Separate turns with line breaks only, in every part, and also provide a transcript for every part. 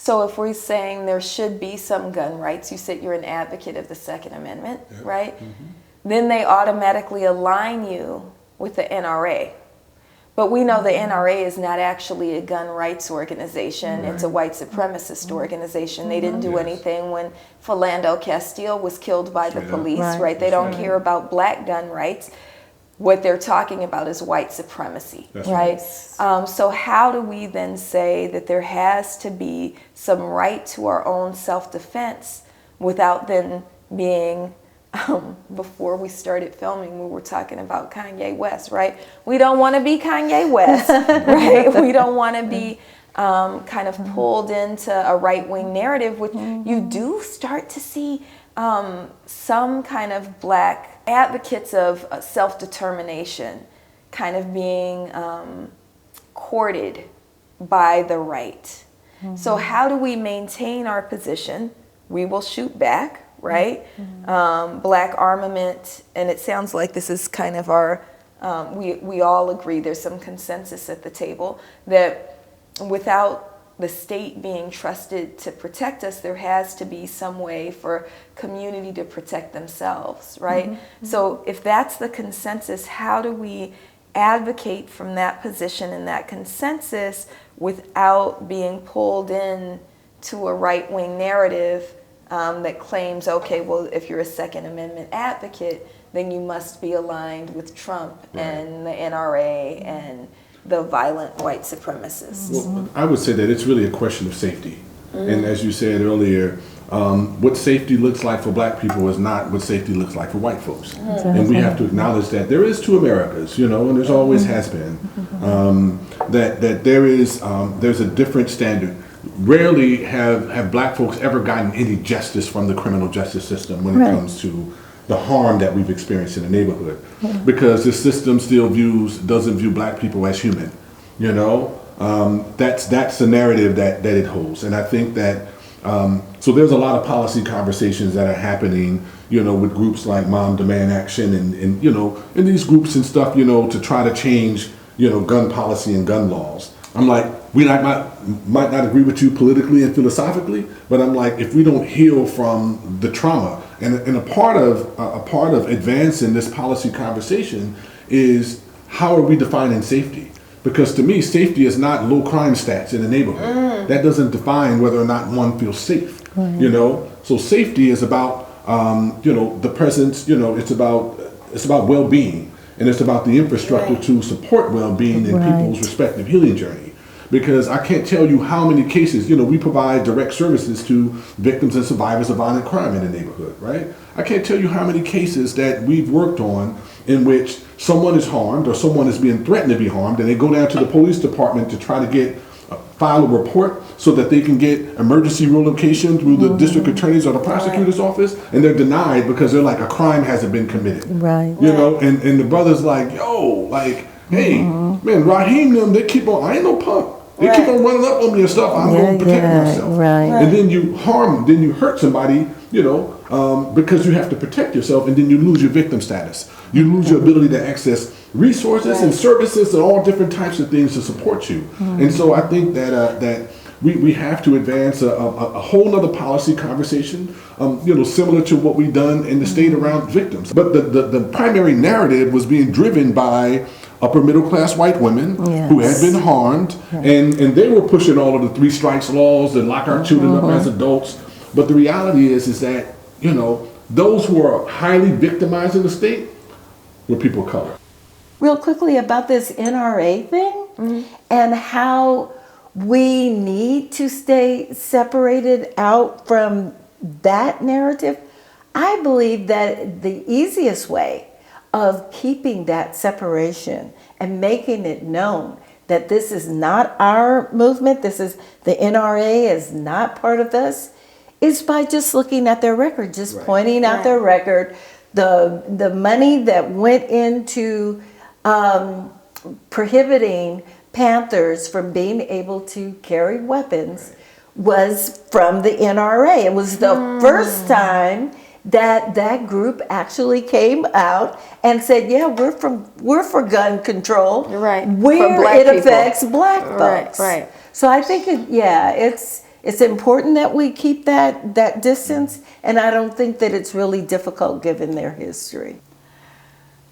So if we're saying there should be some gun rights, you said you're an advocate of the Second Amendment, right? Then they automatically align you with the NRA. But we know the NRA is not actually a gun rights organization. It's a white supremacist organization. They didn't do anything when Philando Castile was killed by the police, right? They don't care about black gun rights. What they're talking about is white supremacy, right? So how do we then say that there has to be some right to our own self-defense without then being, before we started filming, we were talking about Kanye West, right? We don't want to be Kanye West, right? We don't want to be kind of pulled into a right-wing narrative, which you do start to see some kind of black advocates of self-determination kind of being courted by the right. So how do we maintain our position? We will shoot back, right? Black armament, and it sounds like this is kind of our, we all agree, there's some consensus at the table that without the state being trusted to protect us, there has to be some way for community to protect themselves, right? So if that's the consensus, how do we advocate from that position and that consensus without being pulled in to a right-wing narrative that claims, okay, well, if you're a Second Amendment advocate, then you must be aligned with Trump and the NRA and the violent white supremacists?
Well, I would say that it's really a question of safety. And as you said earlier, what safety looks like for black people is not what safety looks like for white folks. And we have to acknowledge that there is two Americas, you know, and there's always has been. That there is, there's a different standard. Rarely have black folks ever gotten any justice from the criminal justice system when it comes to the harm that we've experienced in the neighborhood, because the system still doesn't view black people as human, you know. That's the narrative that it holds, and I think that so there's a lot of policy conversations that are happening, you know, with groups like Mom Demand Action and you know, in these groups and stuff, you know, to try to change, you know, gun policy and gun laws. I'm like, we might not agree with you politically and philosophically, but I'm like, if we don't heal from the trauma, and a part of advancing this policy conversation is how are we defining safety? Because to me, safety is not low crime stats in the neighborhood. That doesn't define whether or not one feels safe. You know, so safety is about you know, the presence. You know, it's about well-being, and it's about the infrastructure to support well-being in people's respective healing journey. Because I can't tell you how many cases, you know, we provide direct services to victims and survivors of violent crime in the neighborhood, right? I can't tell you how many cases that we've worked on in which someone is harmed or someone is being threatened to be harmed, and they go down to the police department to try to file a report so that they can get emergency relocation through the district attorney's or the prosecutor's office, and they're denied because they're like, a crime hasn't been committed. You know, and the brother's like, yo, like, hey, man, Raheem them, they keep on, I ain't no punk. They keep on running up on me and stuff. I'm going to protect myself. And then you then you hurt somebody, you know, because you have to protect yourself, and then you lose your victim status. You lose your ability to access resources and services and all different types of things to support you. And so I think that we have to advance a whole nother policy conversation, you know, similar to what we've done in the state around victims. But the primary narrative was being driven by upper middle class white women who had been harmed, and they were pushing all of the 3 strikes laws and lock our children up as adults. But the reality is that, you know, those who are highly victimized in the state were people of color.
Real quickly about this NRA thing and how we need to stay separated out from that narrative. I believe that the easiest way of keeping that separation and making it known that this is not our movement, this is the NRA is not part of this, is by just looking at their record, just pointing out their record, the money that went into prohibiting Panthers from being able to carry weapons was from the NRA. It was the first time that group actually came out and said, yeah, we're for gun control, where it affects black folks. So I think It's important that we keep that distance, and I don't think that it's really difficult given their history.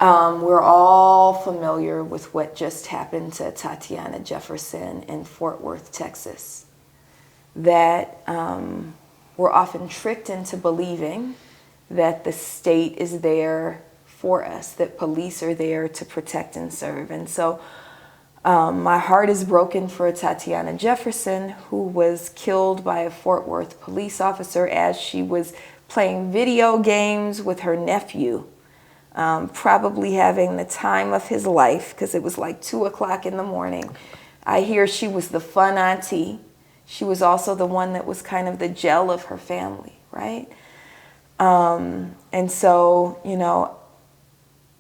We're all familiar with what just happened to Tatiana Jefferson in Fort Worth, Texas. That we're often tricked into believing that the state is there for us, that police are there to protect and serve. And so my heart is broken for Tatiana Jefferson, who was killed by a Fort Worth police officer as she was playing video games with her nephew. Probably having the time of his life, because it was like 2 o'clock in the morning. I hear she was the fun auntie. She was also the one that was kind of the gel of her family, right? And so, you know,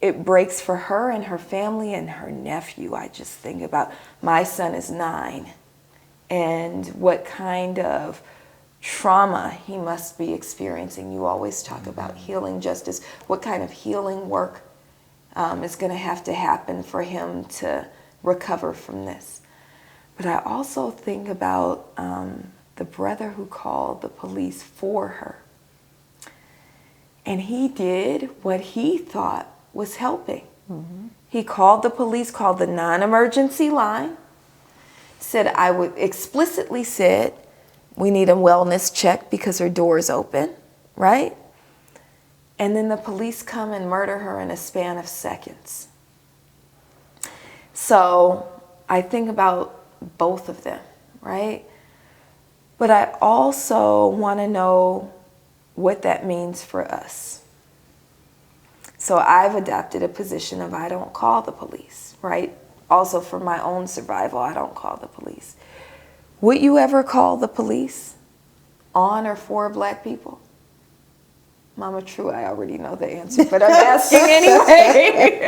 it breaks for her and her family and her nephew. I just think about, my son is 9, and what kind of trauma he must be experiencing. You always talk about healing justice. What kind of healing work is going to have to happen for him to recover from this? But I also think about the brother who called the police for her. And he did what he thought was helping. Mm-hmm. He called the police, called the non-emergency line, explicitly said, we need a wellness check because her door is open, right? And then the police come and murder her in a span of seconds. So I think about both of them, right? But I also want to know what that means for us. So I've adopted a position of I don't call the police, right? Also for my own survival, I don't call the police. Would you ever call the police on or for Black people? Mama True, I already know the answer, but I'm asking anyway.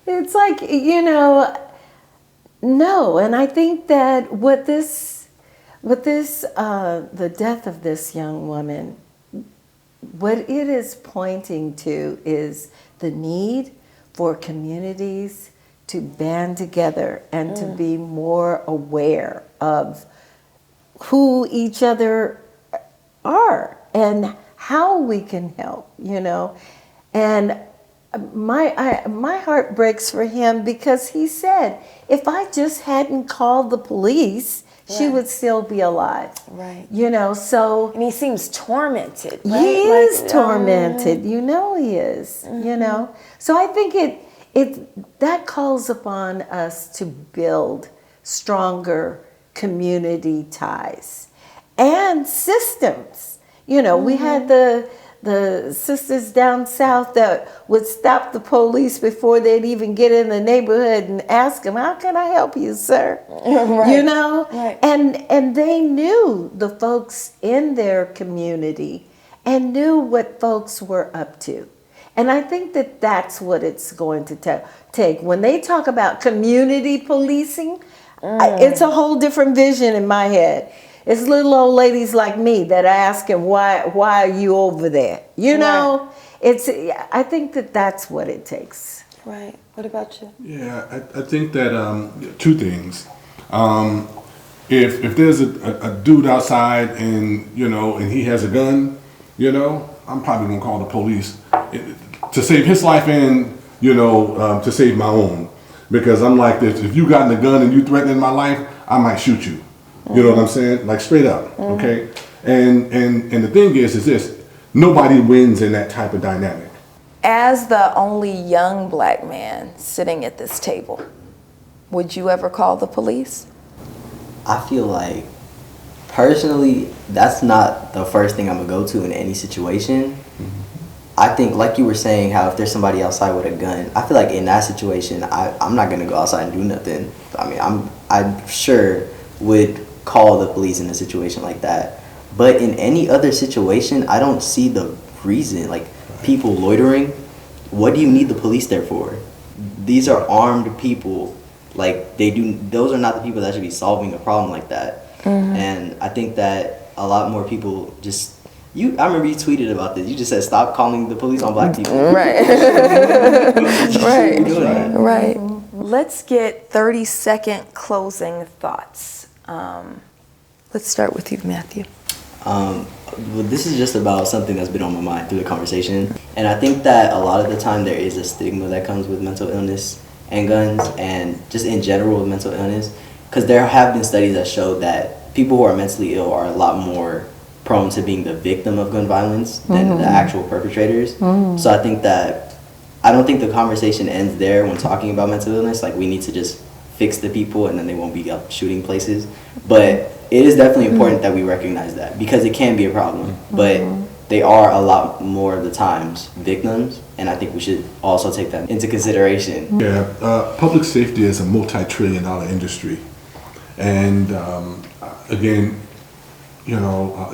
It's like, you know, no. And I think that the death of this young woman, what it is pointing to is the need for communities to band together and to be more aware of who each other are and how we can help, you know. And my heart breaks for him because he said, if I just hadn't called the police, she would still be alive. Right. You know, so.
And he seems tormented, right?
He is tormented. You know he is, you know. So I think that calls upon us to build stronger community ties and systems. You know, we had the sisters down south that would stop the police before they'd even get in the neighborhood and ask them, how can I help you, sir? Right. You know? Right. And they knew the folks in their community and knew what folks were up to. And I think that that's what it's going to take. When they talk about community policing, it's a whole different vision in my head. It's little old ladies like me that are asking, why are you over there? You know, I think that that's what it takes.
Right. What about you?
Yeah, I think that two things. If there's a dude outside and, you know, and he has a gun, you know, I'm probably going to call the police to save his life and, you know, to save my own. Because I'm like this, if you got a gun and you threatening my life, I might shoot you. You know what I'm saying? Like straight up, okay? And the thing is this, nobody wins in that type of dynamic.
As the only young Black man sitting at this table, would you ever call the police?
I feel like, personally, that's not the first thing I'm gonna go to in any situation. Mm-hmm. I think, like you were saying, how if there's somebody outside with a gun, I feel like in that situation, I'm not gonna go outside and do nothing. I mean, I'm sure would call the police in a situation like that. But in any other situation, I don't see the reason. Like, people loitering, what do you need the police there for? These are armed people. Like, those are not the people that should be solving a problem like that. Mm-hmm. And I think that a lot more people just, I remember you tweeted about this. You just said, stop calling the police on Black people.
Right. Right. Let's get 30-second closing thoughts. Let's start with you, Matthew.
Well, this is just about something that's been on my mind through the conversation. And I think that a lot of the time there is a stigma that comes with mental illness and guns, and just in general with mental illness. Because there have been studies that show that people who are mentally ill are a lot more prone to being the victim of gun violence than the actual perpetrators. So I think that, I don't think the conversation ends there when talking about mental illness. Like, we need to just fix the people and then they won't be up shooting places. But it is definitely important that we recognize that, because it can be a problem. But they are a lot more of the times victims, and I think we should also take that into consideration.
Yeah, public safety is a multi-trillion-dollar industry. And again,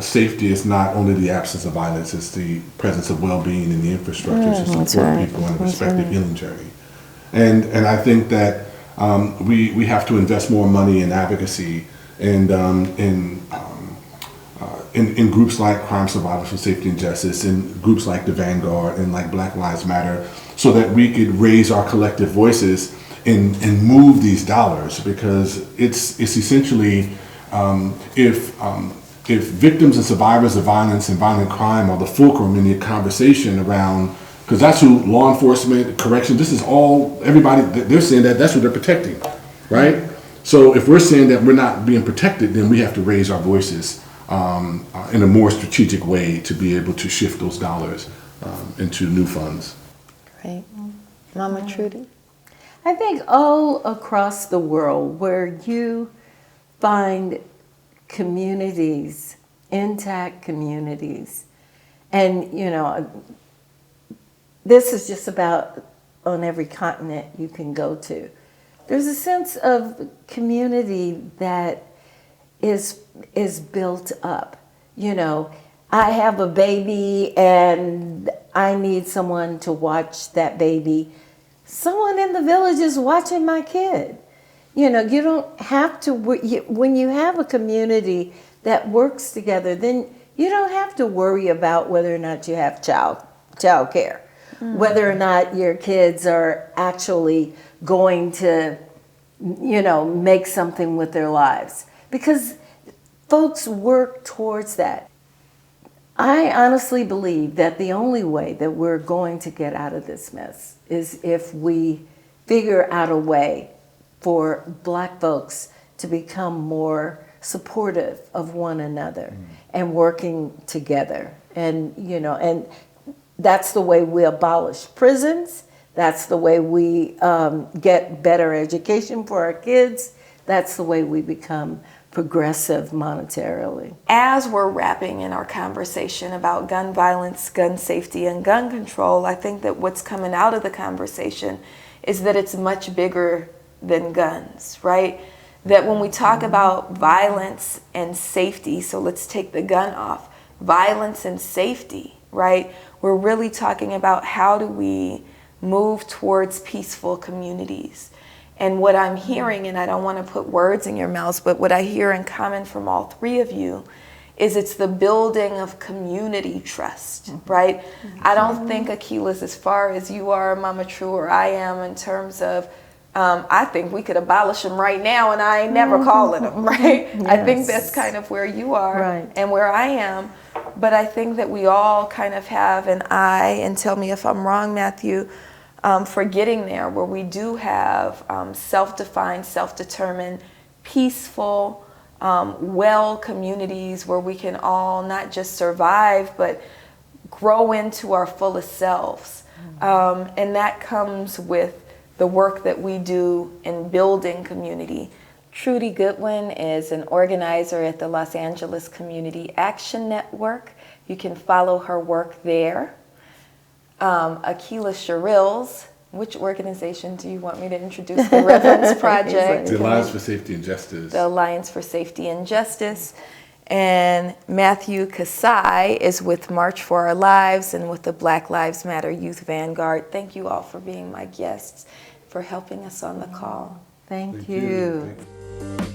safety is not only the absence of violence, it's the presence of well-being and the infrastructure to support people on a respective healing journey. And I think that we have to invest more money in advocacy and in groups like Crime Survivors for Safety and Justice, and groups like the Vanguard and like Black Lives Matter, so that we could raise our collective voices and move these dollars, because it's essentially if victims and survivors of violence and violent crime are the fulcrum in the conversation around, because that's who law enforcement, correction, this is all, everybody, they're saying that that's what they're protecting, right? So if we're saying that we're not being protected, then we have to raise our voices in a more strategic way to be able to shift those dollars into new funds.
Great. Mama Trudy?
I think all across the world where you find communities, intact communities, and this is just about on every continent you can go to. There's a sense of community that is built up. I have a baby and I need someone to watch that baby. Someone in the village is watching my kid. You don't have to, when you have a community that works together, then you don't have to worry about whether or not you have child care, whether or not your kids are actually going to, make something with their lives, because folks work towards that. I honestly believe that the only way that we're going to get out of this mess is if we figure out a way for Black folks to become more supportive of one another and working together. And, and that's the way we abolish prisons. That's the way we get better education for our kids. That's the way we become progressive monetarily.
As we're wrapping in our conversation about gun violence, gun safety, and gun control, I think that what's coming out of the conversation is that it's much bigger than guns, right? That when we talk about violence and safety, so let's take the gun off, violence and safety, right? We're really talking about how do we move towards peaceful communities. And what I'm hearing, and I don't want to put words in your mouths, but what I hear in common from all three of you is it's the building of community trust, right? I don't think Akila's as far as you are, Mama True, or I am in terms of, I think we could abolish them right now and I ain't never calling them, right?
Yes.
I think that's kind of where you are and where I am. But I think that we all kind of have an eye, and tell me if I'm wrong, Matthew, for getting there, where we do have self-defined, self-determined, peaceful, well communities where we can all not just survive, but grow into our fullest selves. And that comes with the work that we do in building community. Trudy Goodwin is an organizer at the Los Angeles Community Action Network. You can follow her work there. Akila Sherrills, which organization do you want me to introduce? The Reverence Project.
The Alliance for Safety and Justice.
The Alliance for Safety and Justice. And Matthew Kasai is with March for Our Lives and with the Black Lives Matter Youth Vanguard. Thank you all for being my guests, for helping us on the call.
Thank you.
Thank you.